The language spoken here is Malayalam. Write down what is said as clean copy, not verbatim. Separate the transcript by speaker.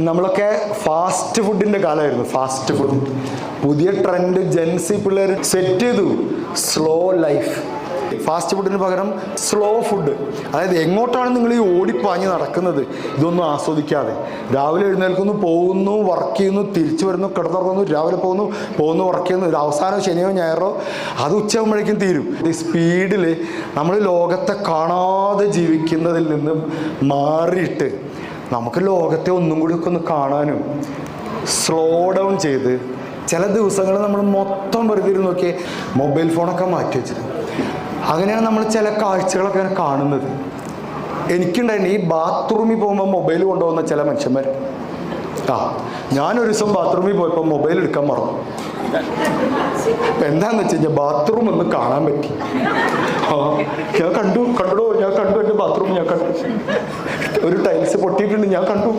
Speaker 1: നമ്മളൊക്കെ ഫാസ്റ്റ് ഫുഡിന്റെ കാലമായിരുന്നു. ഫാസ്റ്റ് ഫുഡ് പുതിയ ട്രെൻഡ് ജെൻസി പിള്ളേർ സെറ്റ് ചെയ്തു. Slow life. ഫാസ്റ്റ് ഫുഡിന് പകരം സ്ലോ ഫുഡ്. അതായത് എങ്ങോട്ടാണ് നിങ്ങൾ ഈ ഓടിപ്പാഞ്ഞ് നടക്കുന്നത് ഇതൊന്നും ആസ്വദിക്കാതെ? രാവിലെ എഴുന്നേൽക്കുന്നു, പോകുന്നു, വർക്ക് ചെയ്യുന്നു, തിരിച്ചു വരുന്നു, കിടന്നുറങ്ങുന്നു, രാവിലെ പോകുന്നു വർക്ക് ചെയ്യുന്നു, ഒരു അവസാനം ശനിയോ ഞായറോ അത് ഉച്ചയാകുമ്പോഴേക്കും തീരും. ഈ സ്പീഡിൽ നമ്മൾ ലോകത്തെ കാണാതെ ജീവിക്കുന്നതിൽ നിന്ന് മാറിയിട്ട് നമുക്ക് ലോകത്തെ ഒന്നും കൂടി ഒക്കെ ഒന്ന് കാണാനും സ്ലോ ഡൗൺ ചെയ്ത് ചില ദിവസങ്ങൾ നമ്മൾ മൊത്തം വെറുതെ നോക്കി മൊബൈൽ ഫോണൊക്കെ മാറ്റി വെച്ചത്. അങ്ങനെയാണ് നമ്മൾ ചില കാഴ്ചകളൊക്കെ കാണുന്നത്. എനിക്കുണ്ടായിരുന്നു ഈ ബാത്റൂമിൽ പോകുമ്പോൾ മൊബൈൽ കൊണ്ടുപോകുന്ന ചില മനുഷ്യന്മാർ. ഞാനൊരു ദിവസം ബാത്റൂമിൽ പോയപ്പോൾ മൊബൈൽ എടുക്കാൻ മറന്നു. അപ്പം എന്താണെന്ന് വെച്ച് കഴിഞ്ഞാൽ ബാത്റൂം ഒന്ന് കാണാൻ പറ്റി. ഞാൻ കണ്ടു എൻ്റെ ബാത്റൂം ഞാൻ കണ്ടു. ഒരു ടൈൽസ് പൊട്ടിയിട്ടുണ്ട്, ഞാൻ കണ്ടു.